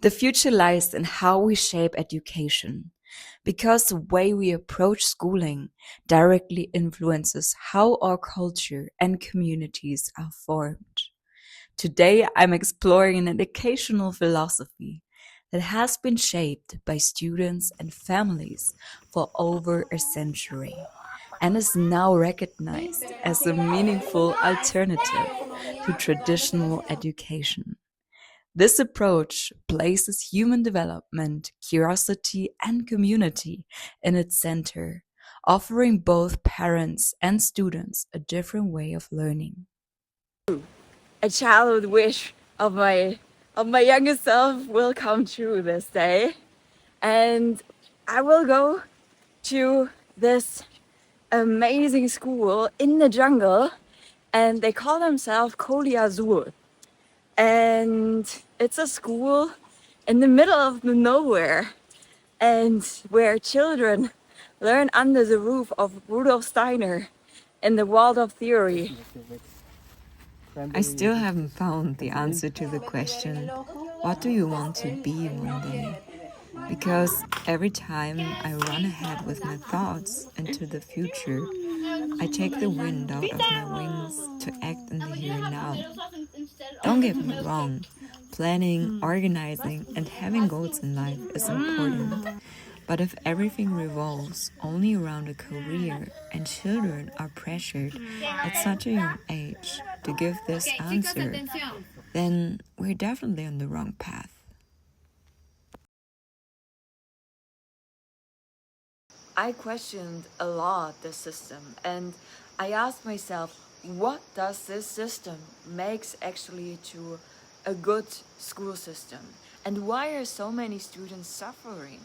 The future lies in how we shape education, because the way we approach schooling directly influences how our culture and communities are formed. Today, I'm exploring an educational philosophy that has been shaped by students and families for over a century and is now recognized as a meaningful alternative to traditional education. This approach places human development, curiosity, and community in its center, offering both parents and students a different way of learning. A childhood wish of my younger self will come true this day, and I will go to this amazing school in the jungle, and they call themselves Koli Azul, and it's a school in the middle of the nowhere, and where children learn under the roof of Rudolf Steiner in the Waldorf theory. I still haven't found the answer to the question, what do you want to be one day? Because every time I run ahead with my thoughts into the future, I take the wind out of my wings to act in the here and now. Don't get me wrong, planning, organizing, and having goals in life is important. But if everything revolves only around a career and children are pressured at such a young age to give this answer, then we're definitely on the wrong path. I questioned a lot the system, and I asked myself, what does this system makes actually to a good school system, and why are so many students suffering?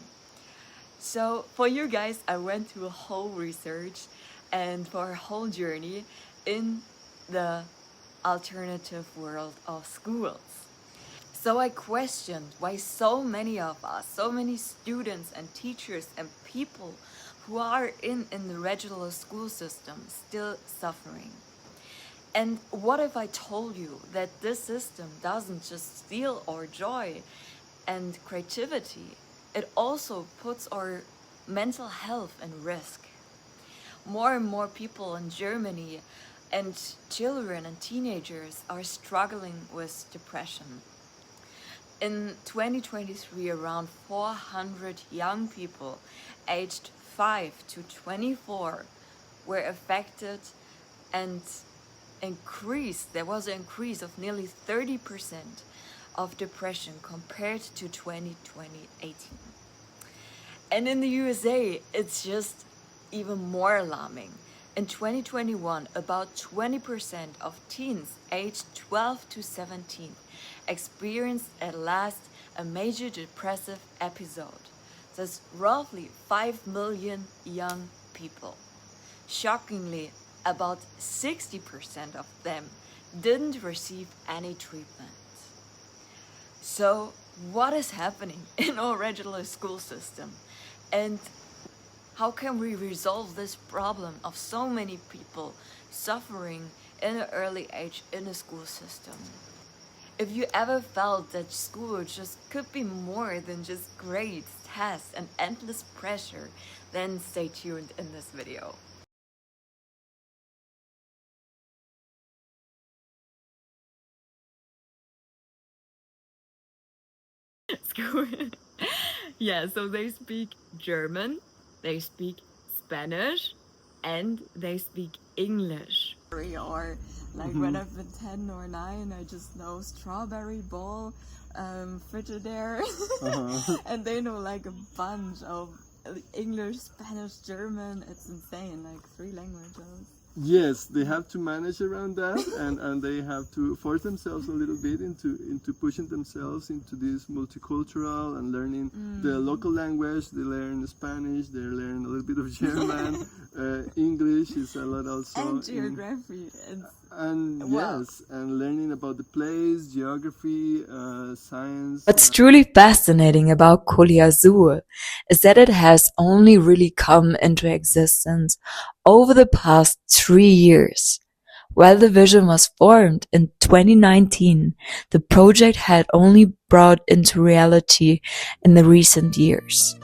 So for you guys, I went through a whole research and for a whole journey in the alternative world of schools. So I questioned why so many of us, so many students and teachers and people who are in the regular school system still suffering. And what if I told you that this system doesn't just steal our joy and creativity, it also puts our mental health in risk. More and more people in Germany and children and teenagers are struggling with depression. In 2023, around 400 young people aged 5 to 24 were affected, and there was an increase of nearly 30% of depression compared to 2018. And in the USA, it's just even more alarming. In 2021, about 20% of teens aged 12 to 17 experienced at last a major depressive episode. That's roughly 5 million young people. Shockingly, about 60% of them didn't receive any treatment. So what is happening in our regular school system? And how can we resolve this problem of so many people suffering in an early age in a school system? If you ever felt that school just could be more than just grades, tests, and endless pressure, then stay tuned in this video. School. Yeah, so they speak German, they speak Spanish, and they speak English. Or like when I've been 10 or 9, I just know strawberry bowl, Frigidaire, and they know like a bunch of English, Spanish, German. It's insane, like 3 languages. Yes, they have to manage around that, and they have to force themselves a little bit into pushing themselves into this multicultural and learning the local language. They learn Spanish, they learn a little bit of German, English is a lot also. And geography. Yes, and learning about the place, geography, science. What's truly fascinating about Koli Azul is that it has only really come into existence over the past 3 years. While the vision was formed in 2019, the project had only brought into reality in the recent years.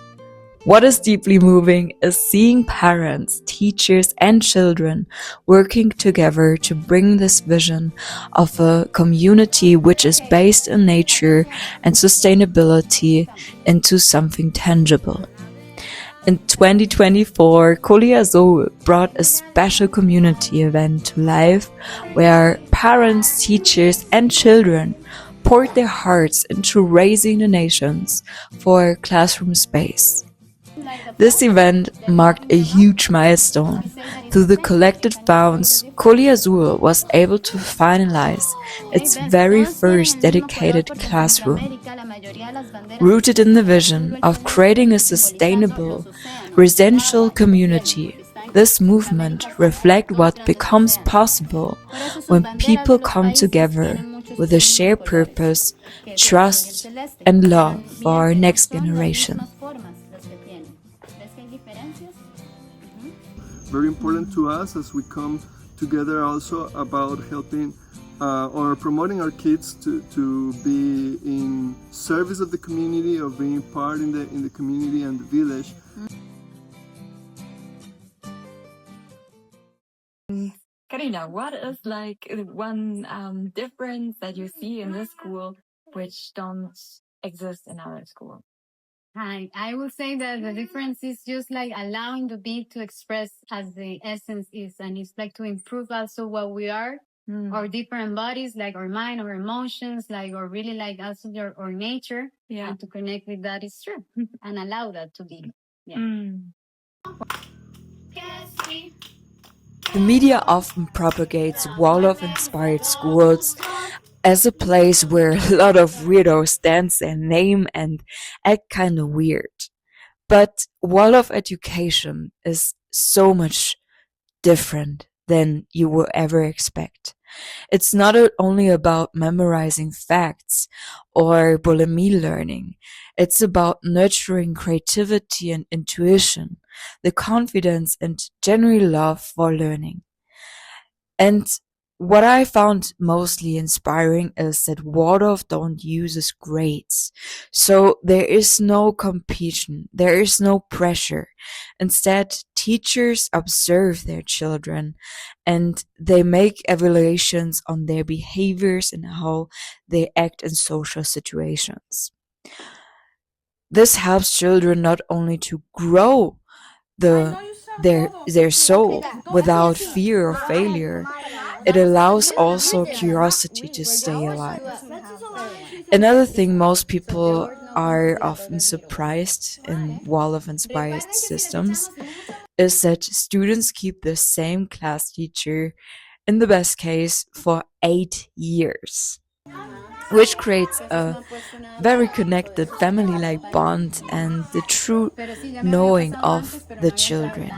What is deeply moving is seeing parents, teachers, and children working together to bring this vision of a community which is based in nature and sustainability into something tangible. In 2024, Kolia Azul brought a special community event to life where parents, teachers, and children poured their hearts into raising donations for classroom space. This event marked a huge milestone. Through the collected funds, Coli Azul was able to finalize its very first dedicated classroom. Rooted in the vision of creating a sustainable, residential community, this movement reflects what becomes possible when people come together with a shared purpose, trust, and love for our next generation. Very important to us as we come together also about helping or promoting our kids to be in service of the community, of being part in the community and the village. Karina, what is like one difference that you see in this school which don't exist in our school? Hi, I will say that the difference is just like allowing the being to express as the essence is, and it's like to improve also what we are, our different bodies, like our mind, our emotions, like or really like also our nature, and to connect with that is true, and allow that to be. Yeah. The media often propagates Waldorf-inspired schools as a place where a lot of weirdos dance their name and act kind of weird. But Waldorf education is so much different than you will ever expect. It's not only about memorizing facts or bulimia learning. It's about nurturing creativity and intuition, the confidence and genuine love for learning. And what I found mostly inspiring is that Waldorf don't uses grades. So there is no competition. There is no pressure. Instead, teachers observe their children and they make evaluations on their behaviors and how they act in social situations. This helps children not only to grow their soul without fear of failure. It allows also curiosity to stay alive. Another thing most people are often surprised in Waldorf-inspired systems is that students keep the same class teacher in the best case for 8 years, which creates a very connected family-like bond and the true knowing of the children.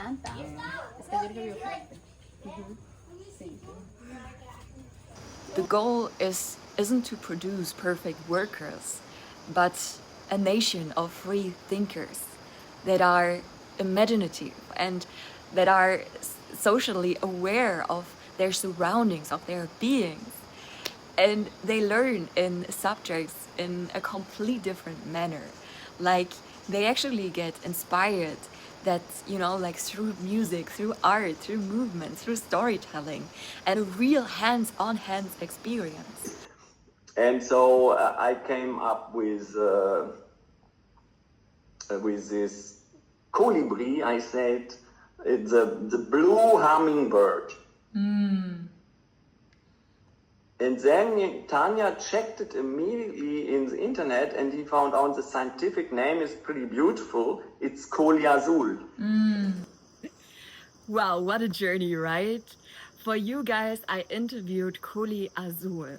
The goal isn't to produce perfect workers, but a nation of free thinkers that are imaginative and that are socially aware of their surroundings, of their beings. And they learn in subjects in a complete different manner. Like they actually get inspired that, like through music, through art, through movement, through storytelling, and a real hands-on experience. And so I came up with this colibri. I said it's the blue hummingbird. And then Tanya checked it immediately in the internet and he found out the scientific name is pretty beautiful. It's Coli Azul. Wow, what a journey, right? For you guys, I interviewed Coli Azul,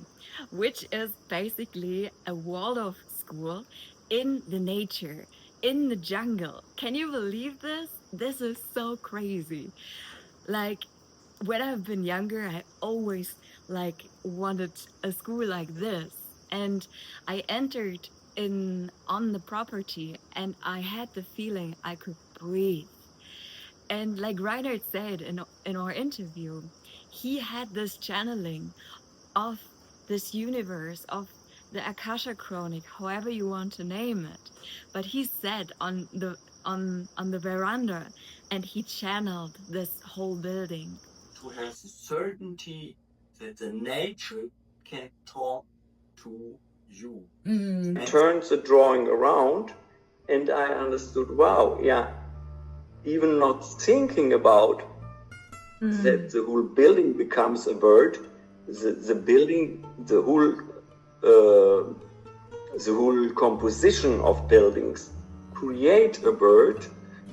which is basically a Waldorf school in the nature, in the jungle. Can you believe this? This is so crazy. Like, when I've been younger, I always wanted a school like this. And I entered in on the property and I had the feeling I could breathe. And like Reinhard said in our interview, he had this channeling of this universe, of the Akasha Chronic, however you want to name it. But he sat on the veranda and he channeled this whole building. To have the certainty that the nature can talk to you. And turned the drawing around and I understood, wow, yeah, even not thinking about that the whole building becomes a bird, the building, the whole composition of buildings create a bird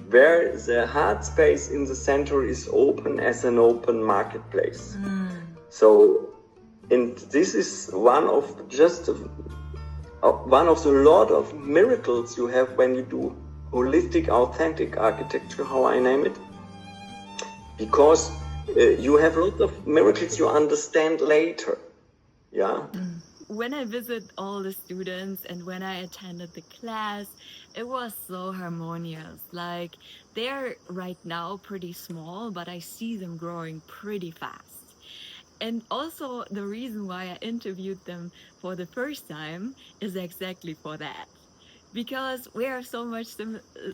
where the heart space in the center is open as an open marketplace. So, and this is one of the lot of miracles you have when you do holistic, authentic architecture, how I name it. Because you have lots of miracles you understand later. Yeah. When I visit all the students and when I attended the class, it was so harmonious. Like, they're right now pretty small, but I see them growing pretty fast. And also, the reason why I interviewed them for the first time is exactly for that. Because we have so much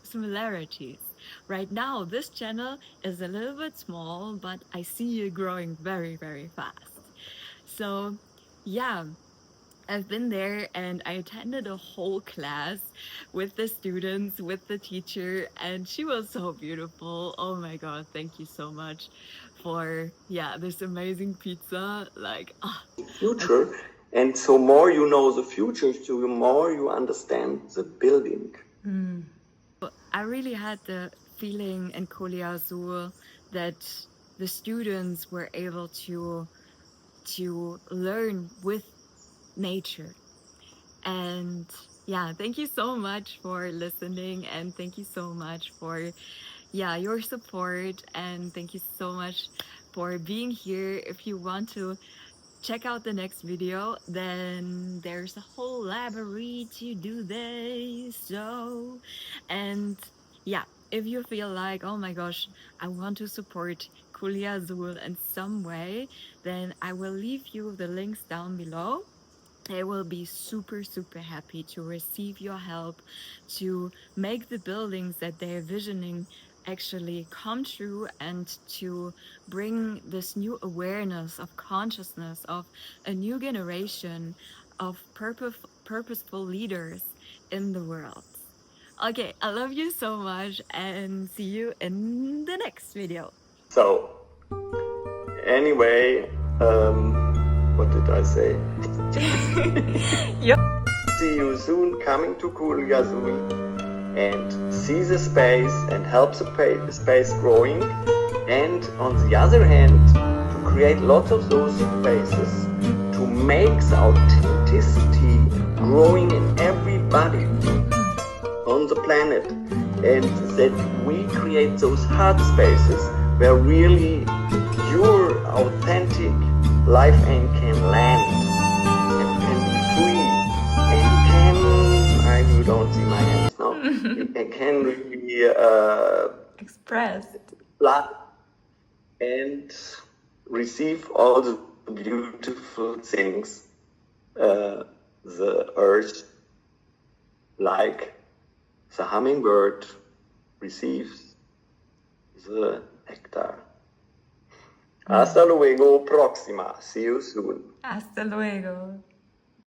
similarities. Right now, this channel is a little bit small, but I see you growing very, very fast. So, yeah, I've been there and I attended a whole class with the students, with the teacher, and she was so beautiful. Oh my God, thank you so much for, yeah, this amazing pizza. Like, Future. And so more you know the future, so the more you understand the building. I really had the feeling in Colia Azul that the students were able to learn with nature. And yeah, thank you so much for listening and thank you so much for your support, and thank you so much for being here. If you want to check out the next video, then there's a whole library to do this. So, and yeah, if you feel like, oh my gosh, I want to support Kulia Azul in some way, then I will leave you the links down below. I will be super, super happy to receive your help to make the buildings that they're visioning actually come true and to bring this new awareness of consciousness of a new generation of purposeful leaders in the world. Okay, I love you so much and see you in the next video. So, anyway, what did I say? Yep. See you soon coming to Kuliazul and see the space and help the space growing. And on the other hand, to create lots of those spaces to make the authenticity growing in everybody on the planet. And that we create those heart spaces where really your authentic life aim can land and can be free and can, you don't see my hands now, and can really Express. And receive all the beautiful things the earth, like the hummingbird receives the nectar. Hasta luego, próxima. See you soon. Hasta luego.